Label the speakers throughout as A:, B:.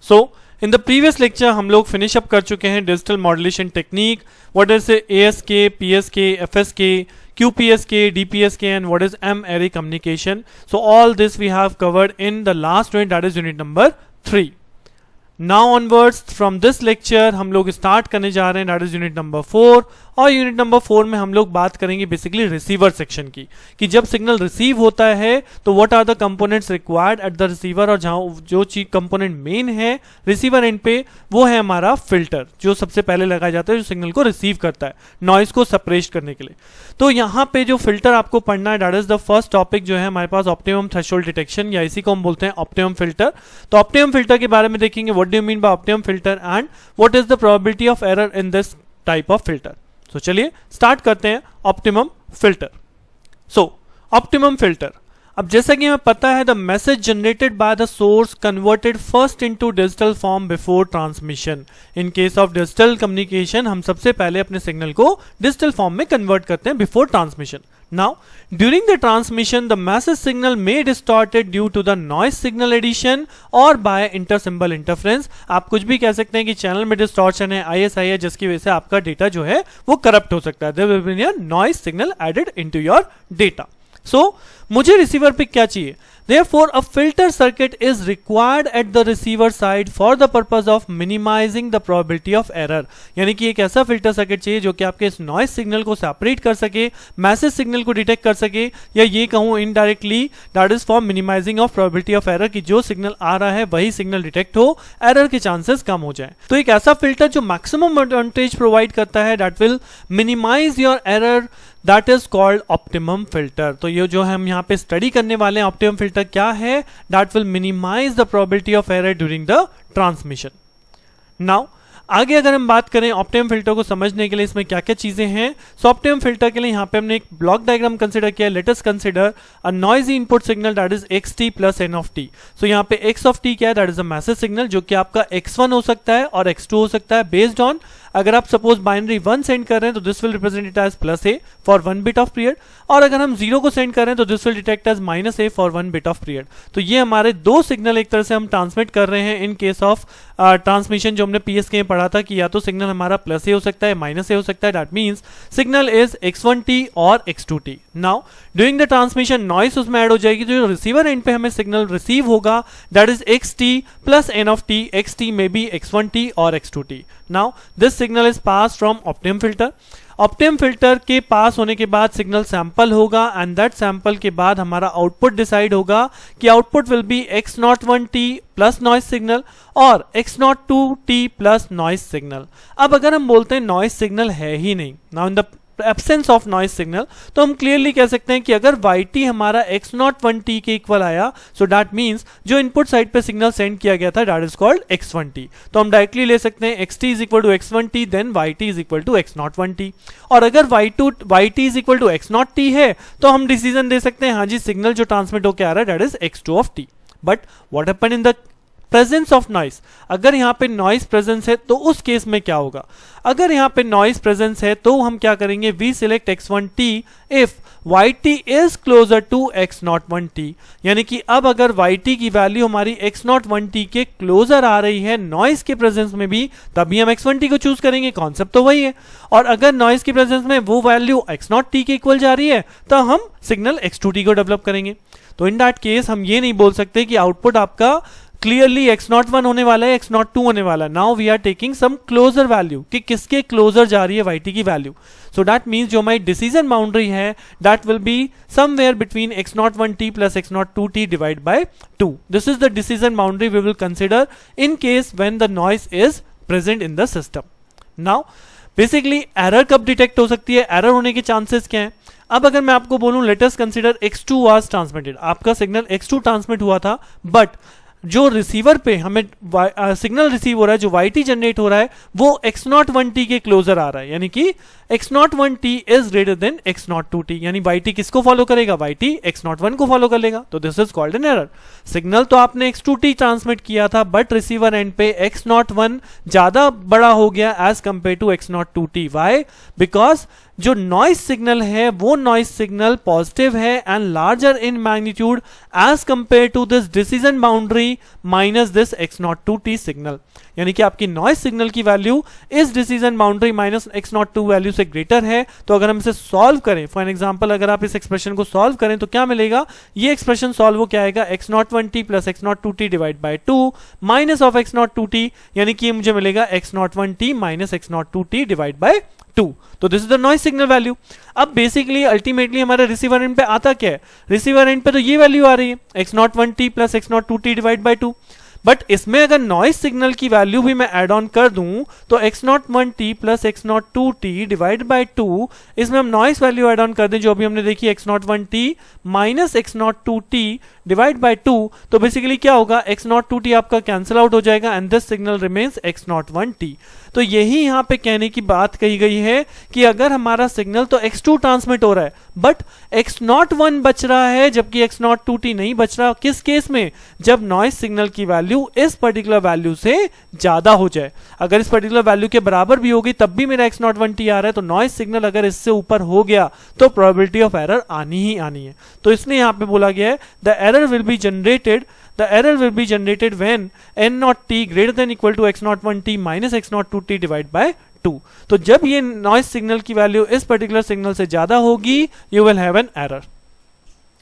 A: So in the previous lecture हम लोग finish up कर चुके हैं digital modulation technique, what is ASK, PSK, FSK, QPSK, DPSK and what is M-array communication. So all this we have covered in the last unit, that is unit number 3. Now onwards from this lecture हम लोग start करने जा रहे हैं that is unit number 4 और unit number 4 में हम लोग बात करेंगे बेसिकली रिसीवर सेक्शन की, कि जब सिग्नल रिसीव होता है तो what are the components required at the receiver, और जहां जो चीज कंपोनेंट मेन है रिसीवर एंड पे वो है हमारा फिल्टर, जो सबसे पहले लगाया जाता है जो सिग्नल को रिसीव करता है नॉइज को सप्रेस करने के लिए। तो यहाँ पे जो फिल्टर आपको पढ़ना है that is the first topic जो है हमारे पास ऑप्टिमम थ्रेशोल्ड डिटेक्शन, या इसी को हम बोलते हैं ऑप्टिमम फिल्टर। तो ऑप्टिमम फिल्टर के बारे में देखेंगे, what do you mean by optimum filter and what is the probability of error in this type of filter. तो चलिए स्टार्ट करते हैं ऑप्टिमम फिल्टर। सो ऑप्टिमम फिल्टर, अब जैसा कि हमें पता है the message generated by the source converted first into digital form before transmission. In case of digital communication हम सबसे पहले अपने सिग्नल को डिजिटल फॉर्म में कन्वर्ट करते हैं before transmission. Now during the transmission the message signal may distorted due to the noise signal addition और by inter symbol interference. आप कुछ भी कह सकते हैं कि चैनल में डिस्टॉर्शन है, ISI है, जिसकी वजह से आपका डेटा जो है वो करप्ट हो सकता है। There will be a noise signal added into your data. So मुझे रिसीवर पे क्या चाहिए, therefore a filter circuit is required at the receiver side for the purpose of minimizing the probability of error। यानी कि एक ऐसा filter circuit चाहिए जो कि आपके इस नॉइज सिग्नल को सेपरेट कर सके, मैसेज सिग्नल को डिटेक्ट कर सके, या ये कहूं indirectly that is for minimizing of probability of error, कि जो सिग्नल आ रहा है वही सिग्नल डिटेक्ट हो, एरर के चांसेस कम हो जाए। तो एक ऐसा फिल्टर जो मैक्सिमम एडवांटेज प्रोवाइड करता है that will minimise your error, that is called optimum filter. तो ये जो हम यहाँ पे स्टडी करने वाले हैं ऑप्टिमम फिल्टर क्या है, that will minimise the probability of error during the transmission. Now आगे अगर हम बात करें ऑप्टिमम फिल्टर को समझने के लिए इसमें क्या क्या चीजें हैं, सो ऑप्टिमम फिल्टर के लिए यहाँ पे हमने एक ब्लॉक डायग्राम कंसिडर किया। Let us consider a noisy input signal that is xt plus n of t। सो यहाँ पे x ऑफ t क्या है, that is a message signal जो कि आपका x1 हो सकता है और x2 हो सकता है, बेस्ड ऑन अगर आप सपोज बाइनरी 1 सेंड कर रहे हैं तो this will represent it as plus a for 1 bit of period, और अगर हम 0 को सेंड कर रहे हैं तो this will detect as minus a for 1 bit of period. तो ये हमारे दो सिग्नल एक तरह से हम ट्रांसमिट कर रहे हैं इन केस ऑफ ट्रांसमिशन, जो हमने PSK में पढ़ा था कि या तो सिग्नल हमारा प्लस a हो सकता है, माइनस a हो सकता है, that means signal is x1t और x2t। Now during the transmission noise उसमें ऐड हो जाएगी, जो रिसीवर एंड पे हमें सिग्नल रिसीव होगा that is xt plus n of t, xt may be x1t और x2t। Now this signal is pass from optimum filter. Optimum filter के पास होने के बाद सिग्नल सैंपल होगा एंड दैट सैंपल के बाद हमारा आउटपुट डिसाइड होगा कि output will be x01t plus noise signal और x02t प्लस नॉइस सिग्नल। अब अगर हम बोलते हैं नॉइस सिग्नल है ही नहीं, now in the absence of noise signal, तो हम क्लियरली कह सकते हैं कि अगर yt हमारा x01t के इक्वल आया, सो दैट मीन्स जो इनपुट साइड पे सिग्नल सेंड किया गया था दैट इज कॉल्ड x1t। तो हम डायरेक्टली ले सकते हैं xt is equal to x1t then yt is equal to x01t, और अगर yt is equal to x0t है तो हम डिसीजन दे सकते हैं हाँ जी सिग्नल जो ट्रांसमिट होकर आ रहा है that is x2 of t। But what happen in the presence of noise, अगर यहाँ पे नॉइस प्रेजेंस है तो उस केस में क्या होगा, अगर यहाँ पे नॉइस प्रेजेंस है तो हम क्या करेंगे, we select x1t if yt is closer to x01t। यानी कि अब अगर yt की वैल्यू हमारी x01t के क्लोजर आ रही है नॉइस के प्रेजेंस में भी, तभी हम x1t को चूज करेंगे, कॉन्सेप्ट तो वही है। और अगर नॉइस की प्रेजेंस में वो वैल्यू x0t के इक्वल जा रही है तो हम सिग्नल x2t को डेवलप करेंगे। तो इन दैट केस हम ये नहीं बोल सकते कि आउटपुट आपका क्लियरली x01 होने वाला है, x02 होने वाला है। Now we are taking some closer value कि किसके क्लोजर जा रही है yt की वैल्यू। सो दैट मीन्स जो हमारी डिसीजन बाउंड्री है that will be somewhere between x01t plus x02t divide by 2। This is the decision boundary we will consider in case when the noise is present in the system. Now basically error कब detect हो सकती है, error होने के chances क्या हैं। अब अगर मैं आपको बोलूं let us consider x2 was transmitted, आपका सिग्नल x2 ट्रांसमिट हुआ था, बट जो रिसीवर पे हमें सिग्नल रिसीव हो रहा है, जो yt जनरेट हो रहा है वो x01t के क्लोजर आ रहा है, यानी कि x01t is greater than x02t, यानी yt किसको फॉलो करेगा, yt x01 को फॉलो कर लेगा। तो this is called an error. Signal तो आपने x2t ट्रांसमिट किया था बट रिसीवर एंड पे x01 ज्यादा बड़ा हो गया as compare to x02t। Why? Because जो नॉइस सिग्नल है वो नॉइस सिग्नल पॉजिटिव है and larger in magnitude as compare to this decision boundary minus this x02t signal, यानी कि आपकी नॉइस सिग्नल की वैल्यू इस decision boundary minus x02 value से ग्रेटर है। तो अगर हम इसे सॉल्व करें, फॉर एग्जांपल अगर आप इस एक्सप्रेशन को सॉल्व करें तो क्या मिलेगा, ये एक्सप्रेशन सॉल्व हो क्या आएगा, x01t plus x02t divide by 2 minus of x02t, यानी कि मुझे मिलेगा x01t minus x02t divide by 2। तो this is the noise signal value. अब बेसिकली अल्टीमेटली हमारे रिसीवर एंड पे आता क्या है, रिसीवर एंड पे तो ये वैल्यू आ रही है x01t plus x02t divide by 2, but इसमें अगर नॉइस सिग्नल की वैल्यू भी मैं ऐड ऑन कर दूं तो x01t plus x02t divide by 2, इसमें हम नॉइस वैल्यू ऐड ऑन कर दें जो अभी हमने देखी x01t minus x02t divide by 2, तो बेसिकली क्या होगा, x02t आपका कैंसिल आउट हो जाएगा and this signal remains x01t। तो यही यहाँ पे कहने की बात कही गई है कि अगर हमारा सिग्नल तो x2 ट्रांसमिट हो रहा है बट x01 बच रहा है जबकि x02t नहीं बच रहा, किस केस में, जब नॉइस सिग्नल की वैल्यू इस पर्टिकुलर वैल्यू से ज्यादा हो जाए। अगर इस पर्टिकुलर वैल्यू के बराबर भी होगी तब भी मेरा x01t आ रहा है, तो नॉइस सिग्नल अगर इससे ऊपर हो गया तो प्रोबेबिलिटी ऑफ एरर आनी ही आनी है। तो इसलिए यहाँ पे बोला गया है the error will be generated, the error will be generated when n0t greater than equal to x01t minus x02t divided by 2। तो जब ये नॉइस सिग्नल की वैल्यू इस पर्टिकुलर सिग्नल से ज्यादा होगी you will have an error।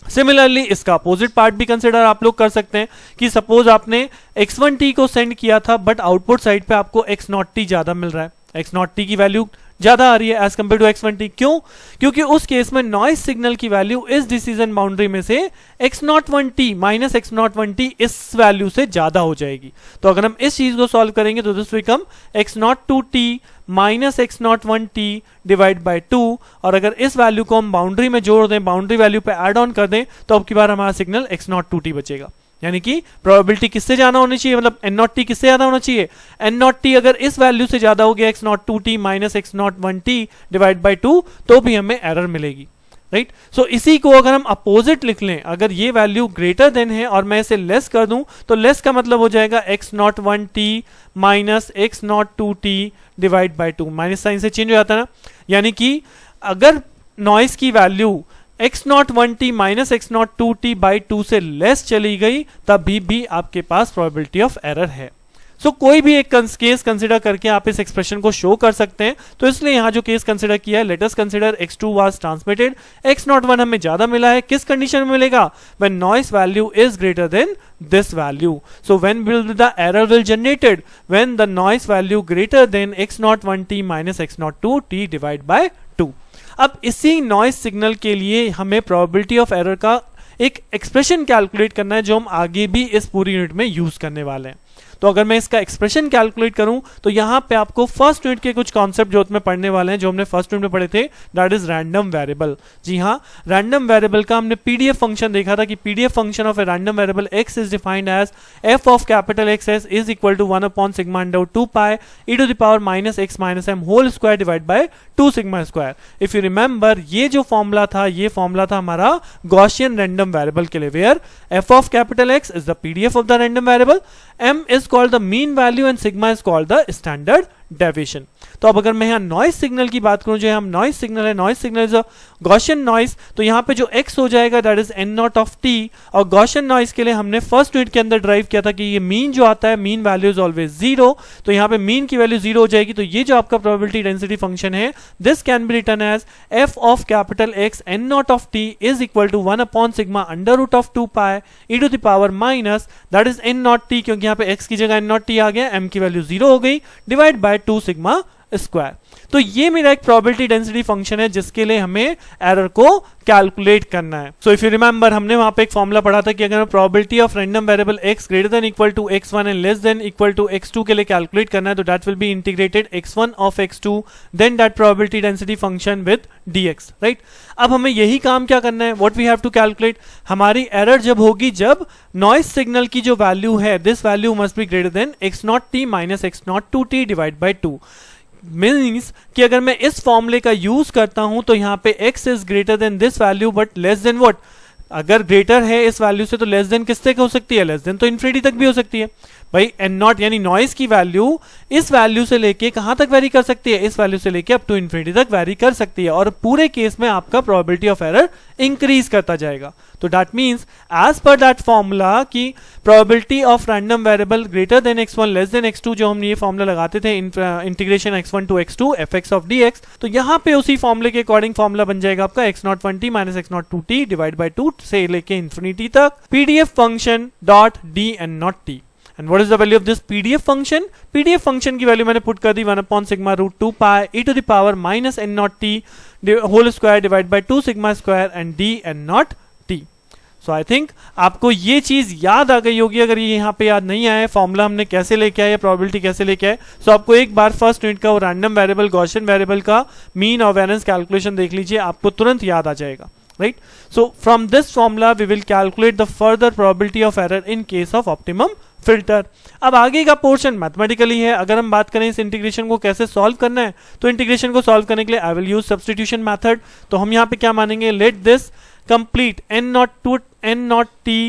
A: Similarly इसका opposite part भी कंसिडर आप लोग कर सकते हैं कि सपोज आपने x1t को सेंड किया था बट आउटपुट साइड पे आपको x0t ज्यादा मिल रहा है, x0t की वैल्यू ज्यादा आ रही है एज कंपेयर टू x1t। क्यों, क्योंकि उस केस में नॉइस सिग्नल की वैल्यू इस डिसीजन बाउंड्री में से x01t माइनस x01t इस वैल्यू से ज्यादा हो जाएगी। तो अगर हम इस चीज को सॉल्व करेंगे तो this become x02t minus x01t divide by 2, और अगर इस वैल्यू को हम बाउंड्री में जोड़ दें, बाउंड्री वैल्यू पे ऐड ऑन कर दें, तो अब की बार हमारा सिग्नल x02t बचेगा। यानी कि प्रोबेबिलिटी किससे ज्यादा होनी चाहिए, मतलब n0t किससे ज्यादा होना चाहिए, n0t अगर इस वैल्यू से ज्यादा हो गया x02t minus x01t divide by 2 तो भी हमें एरर मिलेगी, राइट। सो इसी को अगर हम अपोजिट लिख लें, अगर ये वैल्यू ग्रेटर देन है और मैं इसे लेस कर दूं तो लेस का मतलब हो जाएगा x01t minus x02t divide by 2, minus sign से चेंज हो जाता है ना, यानी कि अगर नॉइस की value x01t minus x02t by 2 से लेस चली गई तभी भी आपके पास प्रोबेबिलिटी ऑफ एरर है। सो कोई भी एक केस कंसिडर करके आप इस एक्सप्रेशन को शो कर सकते हैं। तो इसलिए यहां जो केस कंसिडर किया है, let us consider x2 was transmitted, x01 हमें ज्यादा मिला है, किस कंडीशन में मिलेगा, when noise value is greater than this value। So when will the error will generated, when the noise value greater than x01t minus x02t divide by 2। अब इसी noise signal के लिए हमें प्रोबेबिलिटी ऑफ एरर का एक expression calculate करना है जो हम आगे भी इस पूरी यूनिट में यूज करने वाले हैं। तो अगर मैं इसका एक्सप्रेशन कैलकुलेट करूं तो यहां पे आपको फर्स्ट यूनिट के कुछ कॉन्सेप्ट जो उसमें पढ़ने वाले हैं, जो हमने फर्स्ट यूनिट में पढ़े थे, दैट इज रैंडम वेरिएबल। जी हां, रैंडम वेरिएबल का हमने पीडीएफ फंक्शन देखा था कि PDF function of a random variable x is defined as f of capital XS is equal to 1 upon sigma under 2 pi e to the power minus x minus m whole square divide by 2 sigma square. If you remember, ये जो formula था, ये formula था हमारा Gaussian random variable के लिए, where f of capital X is the PDF of the random variable, m is called the mean value and sigma is called the standard deviation। तो अब अगर मैं यहाँ नॉइस सिग्नल की बात करूं, जो हम नॉइस सिग्नल है, noise signal is a Gaussian noise, तो यहाँ पे जो x हो जाएगा that is n0 of t, और गॉसियन नॉइस के लिए हमने फर्स्ट यूनिट के अंदर ड्राइव किया था कि ये मीन जो आता है, मीन वैल्यू इज ऑलवेज 0, तो यहाँ पे मीन की वैल्यू 0 हो जाएगी। तो ये जो आपका प्रोबेबिलिटी डेंसिटी फंक्शन है, this can be written as f of capital X n0 of t is equal to 1 upon sigma under root of 2 pi e to the power minus that is n0 t, क्योंकि यहाँ पे x की जगह n0 t आ गया, m की value 0 हो गई, divide by 2 sigma square. तो ये मेरा एक प्रोबेबिलिटी डेंसिटी फंक्शन है जिसके लिए हमें एरर को कैलकुलेट करना है। सो इफ यू रिमेंबर, हमने वहां पे एक फॉर्मूला पढ़ा था कि अगर probability of random variable x greater than equal to x1 and less than equal to x2 के लिए कैलकुलेट करना है, तो that will be integrated x1 of x2 then that probability density function with dx, right. अब हमें यही काम क्या करना है, what we have to calculate, हमारी एरर जब होगी जब नॉइस सिग्नल की जो वैल्यू है, this value must be greater then x0t minus x02t divide by 2। Means कि अगर मैं इस फॉर्मूले का यूज करता हूं तो यहां पे x is greater than this value but less than what, अगर ग्रेटर है इस वैल्यू से तो लेस देन किस तक हो सकती है, लेस देन तो इन्फिनिटी तक भी हो सकती है। भाई एन नॉट यानी नॉइस की वैल्यू इस वैल्यू से लेके कहां तक वेरी कर सकती है, इस वैल्यू से लेके अप टू इन्फिनिटी तक वेरी कर सकती है, और पूरे केस में आपका प्रोबेबिलिटी ऑफ एरर इंक्रीज करता जाएगा। तो that means as per that formula की probability of random variable greater than x1 less than x2, जो हम ये फॉर्मूला लगाते थे integration x1 to x2 fx of dx, तो यहां पे उसी फॉर्मूले के अकॉर्डिंग फॉर्मूला बन जाएगा आपका x01t minus x02t divide by 2 से लेके इंफिनिटी तक pdf function dot d and not t। And what is the value of this PDF function? PDF function की वैल्यू मैंने पुट कर दी 1 upon sigma root 2 pi e to the power minus n naught t whole square divided by 2 sigma square and d n naught t। So I think आपको ये चीज याद आ गई होगी। अगर ये यहाँ पे याद नहीं आया फॉर्मूला हमने कैसे लेके आए, प्रोबेबिलिटी कैसे लेके आए, सो आपको एक बार फर्स्ट यूनिट का वो रैंडम वेरिएबल गॉसियन वेरिएबल का मीन और वेरिएंस कैलकुलेशन देख लीजिए, आपको तुरंत याद आ जाएगा। Right? So from this formula we will calculate the further probability of error in case of optimum filter। अब आगे का पोर्शन मैथमेटिकली है। अगर हम बात करें इस इंटीग्रेशन को कैसे सॉल्व करना है, तो इंटीग्रेशन को सॉल्व करने के लिए I will use substitution method. तो हम यहाँ पे क्या मानेंगे, let this complete n not t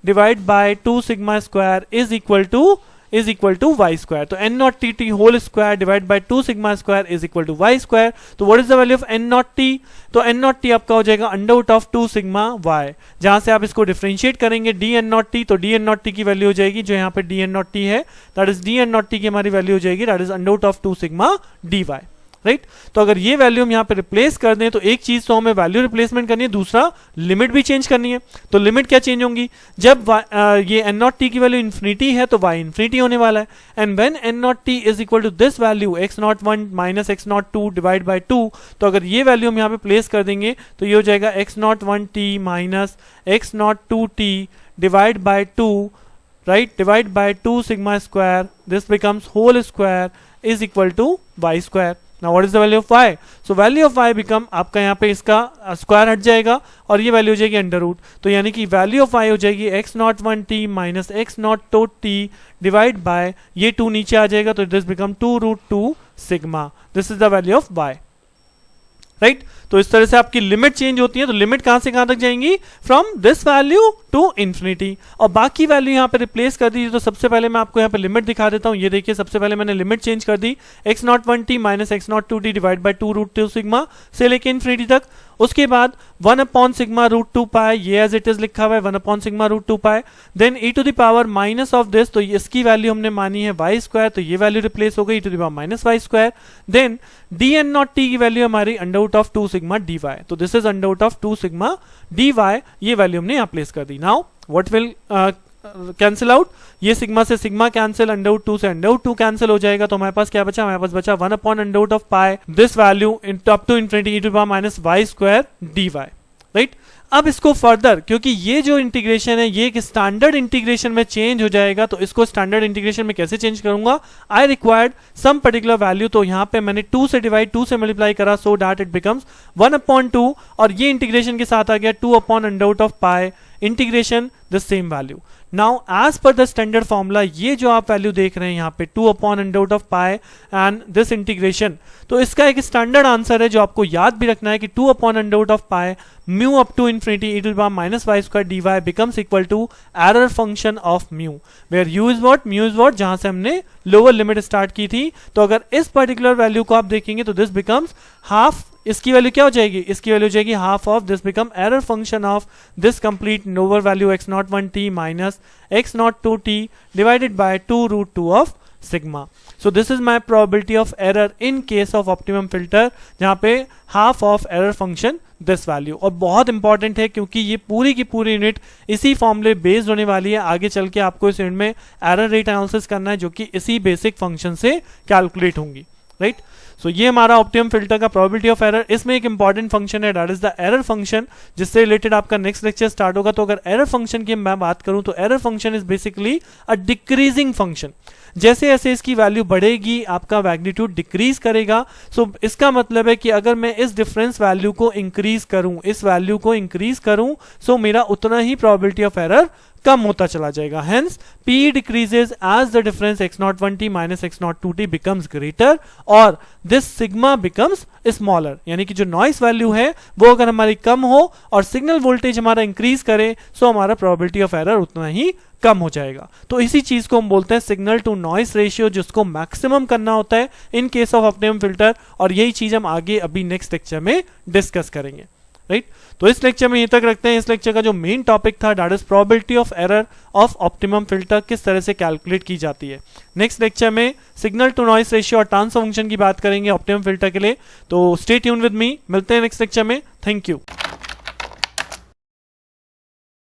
A: divide by 2 sigma square is equal to y square. तो n not t whole square divide by 2 sigma square is equal to y square. तो what is the value of n not t? तो n not t आपका हो जाएगा under root of 2 sigma y, जहां से आप इसको डिफरेंशिएट करेंगे d n नॉट t, तो d n नॉट t की वैल्यू हो जाएगी जो यहाँ पे d n नॉट t है, that is d n not t की हमारी वैल्यू हो जाएगी that is under root of 2 sigma dy। Right? तो अगर ये वैल्यू हम यहाँ पे रिप्लेस कर दें, तो एक चीज तो हमें वैल्यू रिप्लेसमेंट करनी है, दूसरा लिमिट भी चेंज करनी है। तो लिमिट क्या चेंज होंगी, जब ये n नॉट t की वैल्यू इन्फिनिटी है तो y इन्फिनिटी होने वाला है, and when n not t is equal to this value x01 minus x02 divide by 2, तो अगर ये वैल्यू हम यहाँ पे प्लेस कर देंगे तो ये हो जाएगा x01t minus x02t divide by 2, right, divide by 2 sigma square, this becomes whole square is equal to y square. Now what is the value of y? So value of y become आपका यहाँ पे इसका square हट जाएगा और ये value हो जाएगी अंडर रूट, तो यानी कि वैल्यू ऑफ y हो जाएगी x01t minus x02t divide bye ये 2 नीचे आ जाएगा, तो this become 2√2 sigma, this is the value of y। Right? तो इस तरह से आपकी लिमिट चेंज होती है। तो लिमिट कहां से कहां तक जाएंगी, from this value to infinity, और बाकी वैल्यू यहाँ पे रिप्लेस कर दीजिए। तो सबसे पहले मैं आपको यहाँ पे लिमिट दिखा देता हूँ। ये देखिए, सबसे पहले मैंने लिमिट चेंज कर दी x01t minus x02t divide bye 2√2 sigma से लेके इंफिनिटी तक। उसके बाद 1 अपॉन सिग्मा रूट 2 पाई, ये एज इट इज लिखा हुआ है 1 upon sigma root 2 pi, then e to the power minus of this, तो इसकी वैल्यू हमने मानी है y स्क्वायर, तो ये वैल्यू रिप्लेस हो गई e to the power minus y square, then dn nought t की वैल्यू हमारी under root of 2 sigma dy, तो this is under root of 2 sigma dy, ये वैल्यू हमने यहाँ प्लेस कर दी। Now what will cancel out, ये sigma से सिग्मा कैंसिल, अंडर रूट 2 से अंडर रूट 2 कैंसिल हो जाएगा, तो हमारे पास क्या बचा, हमारे पास बचा 1 upon under root of pi this value up to infinity e to the power minus y square dy। Right? अब इसको फर्दर, क्योंकि ये जो इंटीग्रेशन है ये एक स्टैंडर्ड इंटीग्रेशन में चेंज हो जाएगा, तो इसको स्टैंडर्ड इंटीग्रेशन में कैसे चेंज करूंगा, I required some particular value, तो यहाँ पे मैंने 2 से डिवाइड 2 से मल्टीप्लाई करा, so that it becomes 1 upon 2, और ये इंटीग्रेशन के साथ आ गया 2 upon under root of pi integration the same value. Now as per the standard formula, ये जो आप वैल्यू देख रहे हैं यहाँ पे 2 upon under root of pi and this integration, तो इसका एक स्टैंडर्ड आंसर है जो आपको याद भी रखना है कि 2 upon under root of pi mu up to infinity e to the power minus y square dy becomes equal to error function of mu, where u is what, mu is what, जहां से हमने lower limit start की थी। तो अगर इस particular value को आप देखेंगे तो दिस बिकम्स हाफ, इसकी वैल्यू क्या हो जाएगी, इसकी वैल्यू हो जाएगी half of, this become error function of this complete lower value x01t minus x02t divided by 2√2 of sigma. So this is my probability of error in case of optimum filter, जहां पे half of error function this value, और बहुत important है क्योंकि ये पूरी की पूरी यूनिट इसी फॉर्मूले बेस्ड होने वाली है। आगे चल के आपको इस यूनिट में एरर रेट एनालिसिस करना है जो कि इसी बेसिक फंक्शन से कैलकुलेट होंगी। राइट? सो ये हमारा ऑप्टिमम फिल्टर का प्रोबेबिलिटी ऑफ एरर। इसमें एक इंपॉर्टेंट फंक्शन है that is the error function, जिससे रिलेटेड आपका नेक्स्ट लेक्चर स्टार्ट होगा। तो अगर एरर फंक्शन की मैं बात करूं तो error function is basically a decreasing function, जैसे जैसे इसकी वैल्यू बढ़ेगी आपका मैग्नीट्यूड डिक्रीज करेगा। सो इसका मतलब है कि अगर मैं इस डिफरेंस वैल्यू को इंक्रीज करूं, इस वैल्यू को इंक्रीज करूं, सो मेरा उतना ही प्रोबेबिलिटी ऑफ एरर कम होता चला जाएगा। Hence P decreases as the difference x01t minus x02t becomes greater, और दिस सिग्मा बिकम्स स्मॉलर, यानी कि जो नॉइस वैल्यू है वो अगर हमारी कम हो और सिग्नल वोल्टेज हमारा इंक्रीज करे, सो हमारा प्रोबेबिलिटी ऑफ एरर उतना ही कम हो जाएगा। तो इसी चीज को हम बोलते हैं सिग्नल टू नॉइस रेशियो, जिसको मैक्सिमम करना होता है in case of optimum filter, और यही चीज हम आगे अभी नेक्स्ट लेक्चर में डिस्कस करेंगे, राइट। तो इस लेक्चर में यहीं तक रखते हैं। इस लेक्चर का जो मेन टॉपिक था that is probability of error of optimum filter, किस तरह से कैलकुलेट की जाती है। नेक्स्ट लेक्चर में सिग्नल टू नॉइस रेशियो और ट्रांसफर फंक्शन की बात करेंगे ऑप्टिमम फिल्टर के लिए। तो स्टे ट्यून विद मी, मिलते हैं नेक्स्ट लेक्चर में। Thank you.